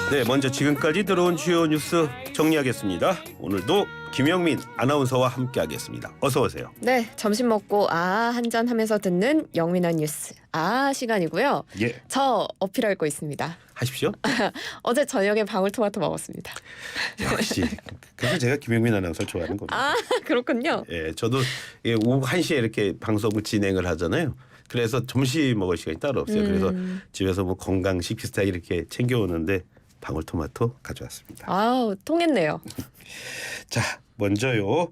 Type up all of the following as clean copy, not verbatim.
네, 먼저 지금까지 들어온 주요 뉴스 정리하겠습니다. 오늘도 김영민 아나운서와 함께하겠습니다. 어서 오세요. 네, 점심 먹고 한잔 하면서 듣는 영민한 뉴스 시간이고요. 예, 저 어필할 거 있습니다. 하십시오. 어제 저녁에 방울토마토 먹었습니다. 역시. 그래서 제가 김영민 아나운서 좋아하는 겁니다. 그렇군요. 예, 저도 오후 1시에 이렇게 방송을 진행을 하잖아요. 그래서 점심 먹을 시간이 따로 없어요. 그래서 집에서 뭐 건강식 비슷하게 이렇게 챙겨오는데 방울토마토 가져왔습니다. 통했네요. 자, 먼저요.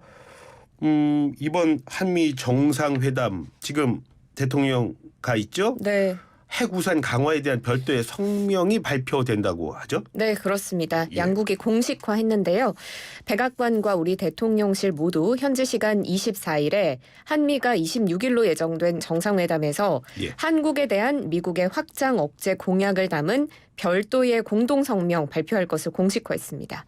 이번 한미 정상회담 지금 대통령 가 있죠? 네. 핵 우산 강화에 대한 별도의 성명이 발표된다고 하죠? 네, 그렇습니다. 예. 양국이 공식화했는데요. 백악관과 우리 대통령실 모두 현지 시간 24일에 한미가 26일로 예정된 정상회담에서 예. 한국에 대한 미국의 확장 억제 공약을 담은 별도의 공동성명 발표할 것을 공식화했습니다.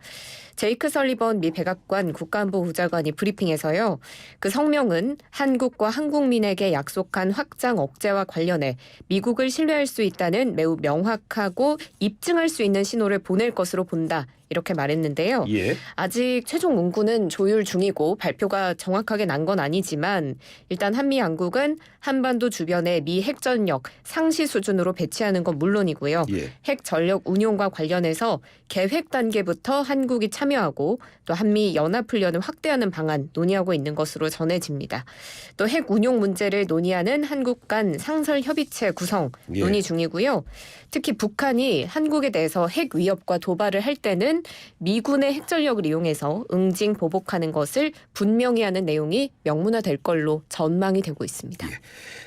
제이크 설리번 미 백악관 국가안보보좌관이 브리핑에서요. 그 성명은 한국과 한국민에게 약속한 확장 억제와 관련해 미국을 신뢰할 수 있다는 매우 명확하고 입증할 수 있는 신호를 보낼 것으로 본다. 이렇게 말했는데요. 예. 아직 최종 문구는 조율 중이고 발표가 정확하게 난 건 아니지만 일단 한미 양국은 한반도 주변에 미 핵전력 상시 수준으로 배치하는 건 물론이고요. 예. 핵 전력 운용과 관련해서 계획 단계부터 한국이 참여하고 또 한미 연합훈련을 확대하는 방안 논의하고 있는 것으로 전해집니다. 또 핵 운용 문제를 논의하는 한국 간 상설 협의체 구성 예. 논의 중이고요. 특히 북한이 한국에 대해서 핵 위협과 도발을 할 때는 미군의 핵전력을 이용해서 응징 보복하는 것을 분명히 하는 내용이 명문화될 걸로 전망이 되고 있습니다. 예.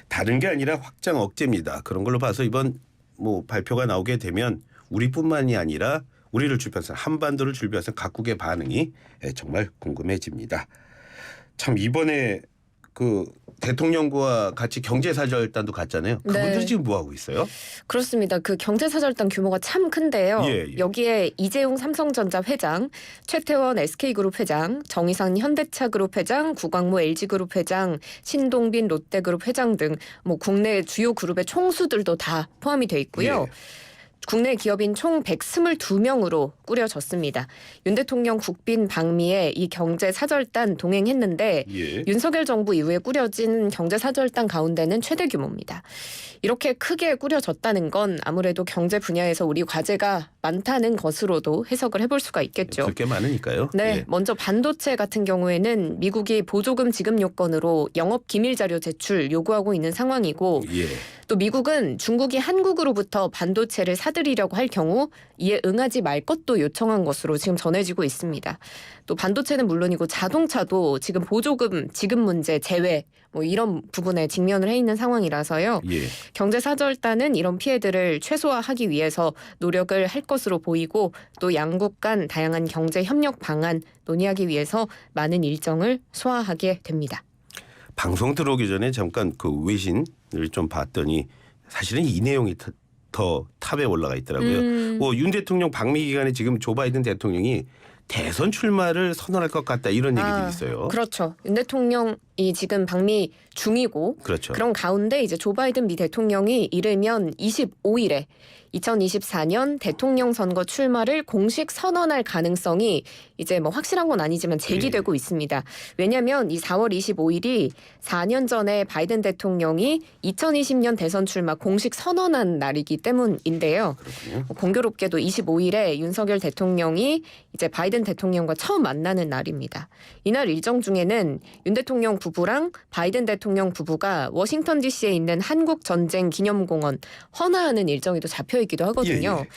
다른 게 아니라 확장 억제입니다. 그런 걸로 봐서 이번 발표가 나오게 되면 우리뿐만이 아니라 우리를 주변에서 한반도를 주변에서 각국의 반응이 정말 궁금해집니다. 참 이번에 그 대통령과 같이 경제사절단도 갔잖아요. 그분들이 네. 지금 뭐 하고 있어요? 그렇습니다. 그 경제사절단 규모가 참 큰데요. 예. 여기에 이재용 삼성전자 회장, 최태원 SK그룹 회장, 정의상 현대차그룹 회장, 구광모 LG그룹 회장, 신동빈 롯데그룹 회장 등 국내 주요 그룹의 총수들도 다 포함이 돼 있고요. 예. 국내 기업인 총 122명으로 꾸려졌습니다. 윤 대통령 국빈 방미에 이 경제사절단 동행했는데 예. 윤석열 정부 이후에 꾸려진 경제사절단 가운데는 최대 규모입니다. 이렇게 크게 꾸려졌다는 건 아무래도 경제 분야에서 우리 과제가 많다는 것으로도 해석을 해볼 수가 있겠죠. 그렇게 많으니까요. 네, 예. 먼저 반도체 같은 경우에는 미국이 보조금 지급 요건으로 영업 기밀 자료 제출 요구하고 있는 상황이고 예. 또 미국은 중국이 한국으로부터 반도체를 사들이려고 할 경우 이에 응하지 말 것도 요청한 것으로 지금 전해지고 있습니다. 또 반도체는 물론이고 자동차도 지금 보조금 지급 문제 제외 이런 부분에 직면을 해 있는 상황이라서요. 예. 경제사절단은 이런 피해들을 최소화하기 위해서 노력을 할 것으로 보이고 또 양국 간 다양한 경제 협력 방안 논의하기 위해서 많은 일정을 소화하게 됩니다. 방송 들어오기 전에 잠깐 그 외신을 좀 봤더니 사실은 이 내용이 더 탑에 올라가 있더라고요. 윤 대통령 방미 기간에 지금 조 바이든 대통령이 대선 출마를 선언할 것 같다 이런 얘기들이 있어요. 그렇죠. 윤 대통령이 지금 방미 중이고 그렇죠. 그런 가운데 이제 조 바이든 미 대통령이 이르면 25일에 2024년 대통령 선거 출마를 공식 선언할 가능성이 이제 확실한 건 아니지만 제기되고 있습니다. 왜냐하면 이 4월 25일이 4년 전에 바이든 대통령이 2020년 대선 출마 공식 선언한 날이기 때문인데요. 그렇군요. 공교롭게도 25일에 윤석열 대통령이 이제 바이든 대통령과 처음 만나는 날입니다. 이날 일정 중에는 윤 대통령 부부랑 바이든 대통령 부부가 워싱턴 DC에 있는 한국전쟁기념공원 헌화하는 일정이 또 잡혀있기도 하거든요. 예.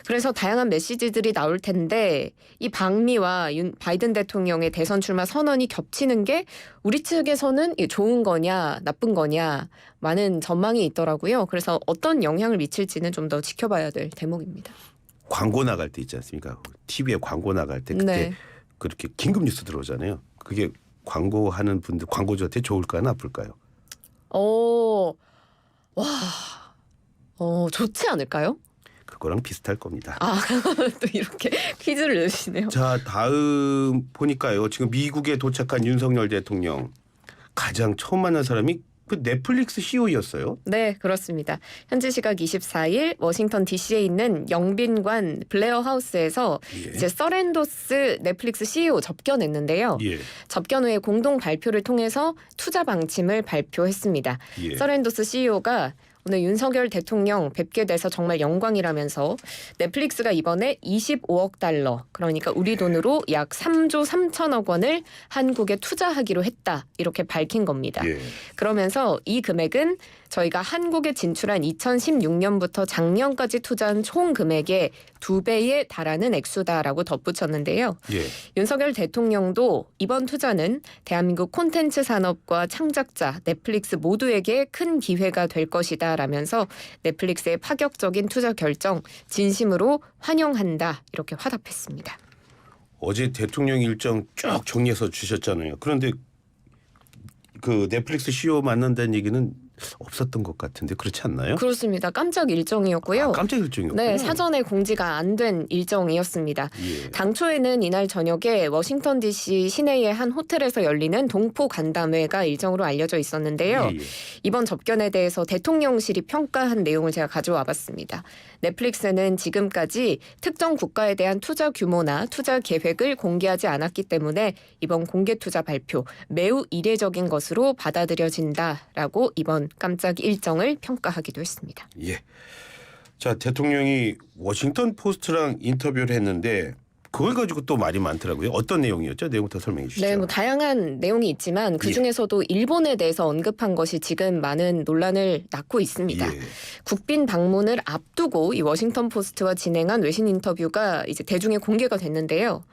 그래서 다양한 메시지들이 나올 텐데 이 방미와 바이든 대통령의 대선 출마 선언이 겹치는 게 우리 측에서는 좋은 거냐 나쁜 거냐 많은 전망이 있더라고요. 그래서 어떤 영향을 미칠지는 좀 더 지켜봐야 될 대목입니다. 광고 나갈 때 있지 않습니까? TV에 광고 나갈 때 그때 네. 그렇게 긴급 뉴스 들어오잖아요. 그게 광고하는 분들 광고주한테 좋을까요, 나쁠까요? 좋지 않을까요? 그거랑 비슷할 겁니다. 또 이렇게 퀴즈를 내주시네요. 자, 다음 보니까요. 지금 미국에 도착한 윤석열 대통령 가장 처음 만난 사람이 그 넷플릭스 CEO였어요. 네, 그렇습니다. 현지 시각 24일 워싱턴 DC에 있는 영빈관 블레어 하우스에서 예. 이제 서렌도스 넷플릭스 CEO 접견했는데요. 예. 접견 후에 공동 발표를 통해서 투자 방침을 발표했습니다. 예. 서렌도스 CEO가 오늘 윤석열 대통령 뵙게 돼서 정말 영광이라면서 넷플릭스가 이번에 25억 달러, 그러니까 우리 돈으로 약 3조 3천억 원을 한국에 투자하기로 했다, 이렇게 밝힌 겁니다. 예. 그러면서 이 금액은 저희가 한국에 진출한 2016년부터 작년까지 투자한 총 금액의 2배에 달하는 액수다라고 덧붙였는데요. 예. 윤석열 대통령도 이번 투자는 대한민국 콘텐츠 산업과 창작자, 넷플릭스 모두에게 큰 기회가 될 것이다 라면서 넷플릭스의 파격적인 투자 결정 진심으로 환영한다, 이렇게 화답했습니다. 어제 대통령 일정 쭉 정리해서 주셨잖아요. 그런데 그 넷플릭스 CEO 만난다는 얘기는 없었던 것 같은데 그렇지 않나요? 그렇습니다. 깜짝 일정이었고요. 깜짝 일정이었군요. 네, 사전에 공지가 안 된 일정이었습니다. 예. 당초에는 이날 저녁에 워싱턴 DC 시내의 한 호텔에서 열리는 동포 간담회가 일정으로 알려져 있었는데요. 예, 예. 이번 접견에 대해서 대통령실이 평가한 내용을 제가 가져와 봤습니다. 넷플릭스는 지금까지 특정 국가에 대한 투자 규모나 투자 계획을 공개하지 않았기 때문에 이번 공개 투자 발표 매우 이례적인 것으로 받아들여진다라고 이번 깜짝 일정을 평가하기도 했습니다. 예. 자, 대통령이 워싱턴 포스트랑 인터뷰를 했는데 그걸 가지고 또 말이 많더라고요. 어떤 내용이었죠? 내용부터 설명해 주시죠. 네, 뭐 다양한 내용이 있지만 그 중에서도 일본에 대해서 언급한 것이 지금 많은 논란을 낳고 있습니다. 예. 국빈 방문을 앞두고 이 워싱턴 포스트와 진행한 외신 인터뷰가 이제 대중에 공개가 됐는데요.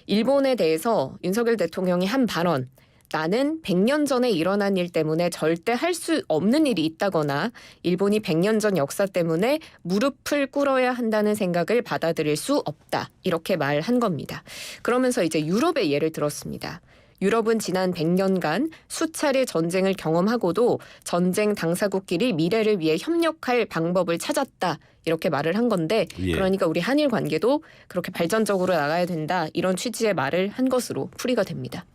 일본에 대해서 윤석열 대통령이 한 발언, 나는 100년 전에 일어난 일 때문에 절대 할 수 없는 일이 있다거나 일본이 100년 전 역사 때문에 무릎을 꿇어야 한다는 생각을 받아들일 수 없다, 이렇게 말한 겁니다. 그러면서 이제 유럽의 예를 들었습니다. 유럽은 지난 100년간 수차례 전쟁을 경험하고도 전쟁 당사국끼리 미래를 위해 협력할 방법을 찾았다, 이렇게 말을 한 건데 예. 그러니까 우리 한일 관계도 그렇게 발전적으로 나가야 된다, 이런 취지의 말을 한 것으로 풀이가 됩니다.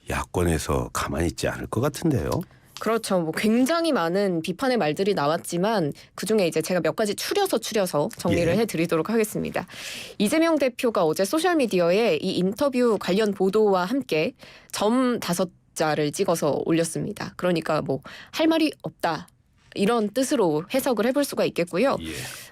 야권에서 가만히 있지 않을 것 같은데요. 그렇죠. 뭐 굉장히 많은 비판의 말들이 나왔지만 그중에 이제 제가 몇 가지 추려서 정리를 예. 해드리도록 하겠습니다. 이재명 대표가 어제 소셜미디어에 이 인터뷰 관련 보도와 함께 점 5자를 찍어서 올렸습니다. 그러니까 뭐 할 말이 없다, 이런 뜻으로 해석을 해볼 수가 있겠고요. 예.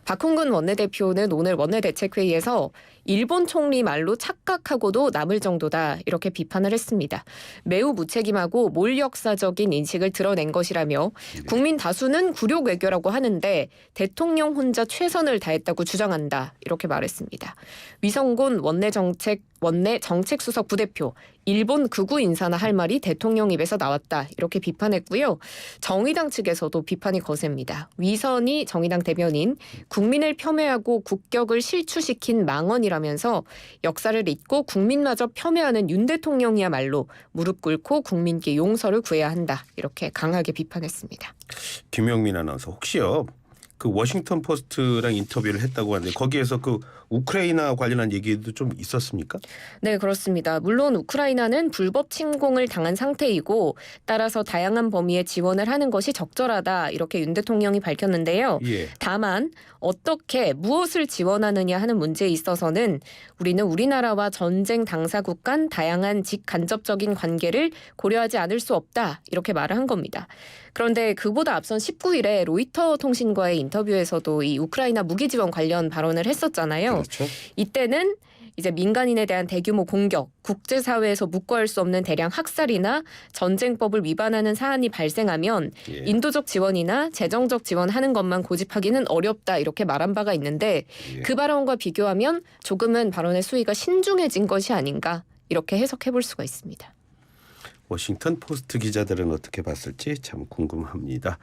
박홍근 원내대표는 오늘 원내대책회의에서 일본 총리 말로 착각하고도 남을 정도다, 이렇게 비판을 했습니다. 매우 무책임하고 몰역사적인 인식을 드러낸 것이라며 국민 다수는 굴욕 외교라고 하는데 대통령 혼자 최선을 다했다고 주장한다, 이렇게 말했습니다. 위성곤 원내 정책수석 부대표, 일본 극우 인사나 할 말이 대통령 입에서 나왔다, 이렇게 비판했고요. 정의당 측에서도 비판이 거셉니다. 위선이 정의당 대변인, 국민을 폄훼하고 국격을 실추시킨 망언이라면서 역사를 잊고 국민마저 폄훼하는 윤 대통령이야말로 무릎 꿇고 국민께 용서를 구해야 한다, 이렇게 강하게 비판했습니다. 김영민 아나운서, 혹시요 그 워싱턴 포스트랑 인터뷰를 했다고 하는데 거기에서 그 우크라이나 관련한 얘기도 좀 있었습니까? 네, 그렇습니다. 물론 우크라이나는 불법 침공을 당한 상태이고 따라서 다양한 범위의 지원을 하는 것이 적절하다, 이렇게 윤 대통령이 밝혔는데요. 예. 다만 어떻게 무엇을 지원하느냐 하는 문제에 있어서는 우리는 우리나라와 전쟁 당사국 간 다양한 직간접적인 관계를 고려하지 않을 수 없다, 이렇게 말을 한 겁니다. 그런데 그보다 앞선 19일에 로이터 통신과의 인터뷰에서도 이 우크라이나 무기 지원 관련 발언을 했었잖아요. 그렇죠. 이때는 이제 민간인에 대한 대규모 공격, 국제사회에서 묵과할 수 없는 대량 학살이나 전쟁법을 위반하는 사안이 발생하면 예. 인도적 지원이나 재정적 지원하는 것만 고집하기는 어렵다, 이렇게 말한 바가 있는데 예. 그 발언과 비교하면 조금은 발언의 수위가 신중해진 것이 아닌가, 이렇게 해석해 볼 수가 있습니다. 워싱턴 포스트 기자들은 어떻게 봤을지 참 궁금합니다.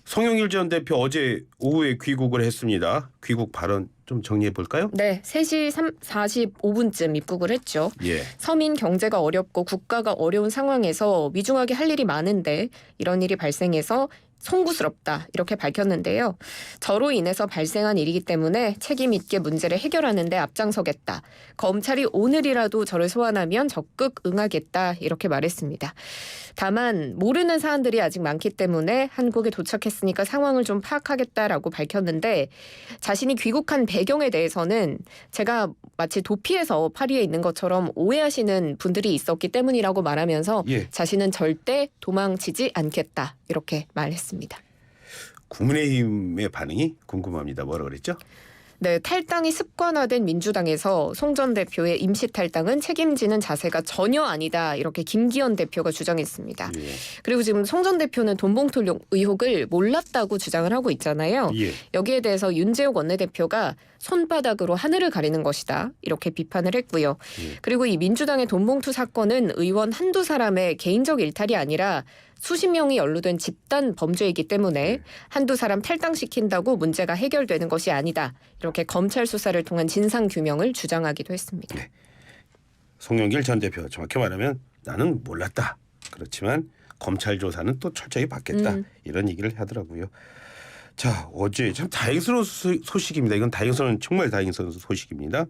송영일 전 대표 어제 오후에 귀국을 했습니다. 귀국 발언 좀 정리해 볼까요? 네, 3시 45분쯤 입국을 했죠. 예. 서민 경제가 어렵고 국가가 어려운 상황에서 미중하게 할 일이 많은데 이런 일이 발생해서 송구스럽다 이렇게 밝혔는데요. 저로 인해서 발생한 일이기 때문에 책임 있게 문제를 해결하는 데 앞장서겠다. 검찰이 오늘이라도 저를 소환하면 적극 응하겠다 이렇게 말했습니다. 다만 모르는 사안들이 아직 많기 때문에 한국에 도착했으니까 상황을 좀 파악하겠다라고 밝혔는데 자신이 귀국한 배경에 대해서는 제가 마치 도피해서 파리에 있는 것처럼 오해하시는 분들이 있었기 때문이라고 말하면서 예. 자신은 절대 도망치지 않겠다 이렇게 말했습니다. 국민의힘의 반응이 궁금합니다. 뭐라 그랬죠? 네, 탈당이 습관화된 민주당에서 송 전 대표의 임시 탈당은 책임지는 자세가 전혀 아니다 이렇게 김기현 대표가 주장했습니다. 예. 그리고 지금 송 전 대표는 돈봉투 의혹을 몰랐다고 주장을 하고 있잖아요. 예. 여기에 대해서 윤재욱 원내대표가 손바닥으로 하늘을 가리는 것이다 이렇게 비판을 했고요. 예. 그리고 이 민주당의 돈봉투 사건은 의원 한두 사람의 개인적 일탈이 아니라 수십 명이 연루된 집단 범죄이기 때문에 한두 사람 탈당시킨다고 문제가 해결되는 것이 아니다. 이렇게 검찰 수사를 통한 진상규명을 주장하기도 했습니다. 송영길 전 대표 정확히 말하면 나는 몰랐다. 그렇지만 검찰 조사는 또 철저히 받겠다. 이런 얘기를 하더라고요. 자, 어제 참 다행스러운 소식입니다. 이건 정말 다행스러운 소식입니다.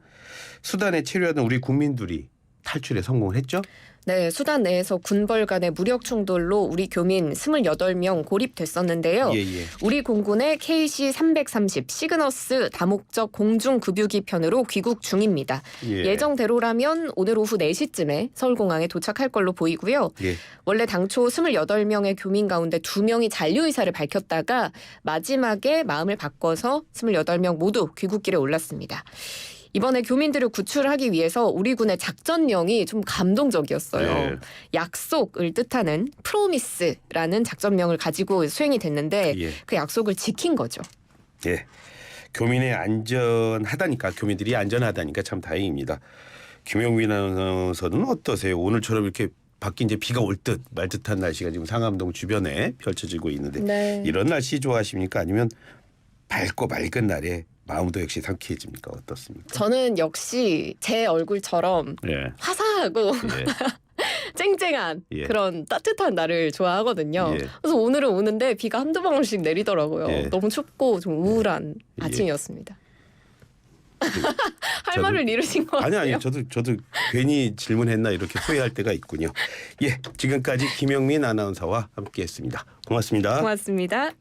수단에 체류하던 우리 국민들이 탈출에 성공했죠? 네, 수단 내에서 군벌 간의 무력 충돌로 우리 교민 28명 고립됐었는데요. 예. 우리 공군의 KC-330 시그너스 다목적 공중급유기 편으로 귀국 중입니다. 예정대로라면 오늘 오후 4시쯤에 서울공항에 도착할 걸로 보이고요. 예. 원래 당초 28명의 교민 가운데 2명이 잔류 의사를 밝혔다가 마지막에 마음을 바꿔서 28명 모두 귀국길에 올랐습니다. 이번에 교민들을 구출하기 위해서 우리 군의 작전명이 좀 감동적이었어요. 네. 약속을 뜻하는 프로미스라는 작전명을 가지고 수행이 됐는데 예. 그 약속을 지킨 거죠. 예. 교민의 안전하다니까 교민들이 안전하다니까 참 다행입니다. 김영민 아나운서는 어떠세요? 오늘처럼 이렇게 밖에 이제 비가 올 듯 말 듯한 날씨가 지금 상암동 주변에 펼쳐지고 있는데 네. 이런 날씨 좋아하십니까? 아니면 밝고 맑은 날에 마음도 역시 상쾌해집니까? 어떻습니까? 저는 역시 제 얼굴처럼 예. 화사하고 예. 쨍쨍한 예. 그런 따뜻한 날을 좋아하거든요. 예. 그래서 오늘은 오는데 비가 한두 방울씩 내리더라고요. 예. 너무 춥고 좀 우울한 예. 아침이었습니다. 할 저도- 말을 잃으신 것 같아요. 아니 저도 괜히 질문했나 이렇게 후회할 때가 있군요. 예, 지금까지 김영민 아나운서와 함께했습니다. 고맙습니다. 고맙습니다.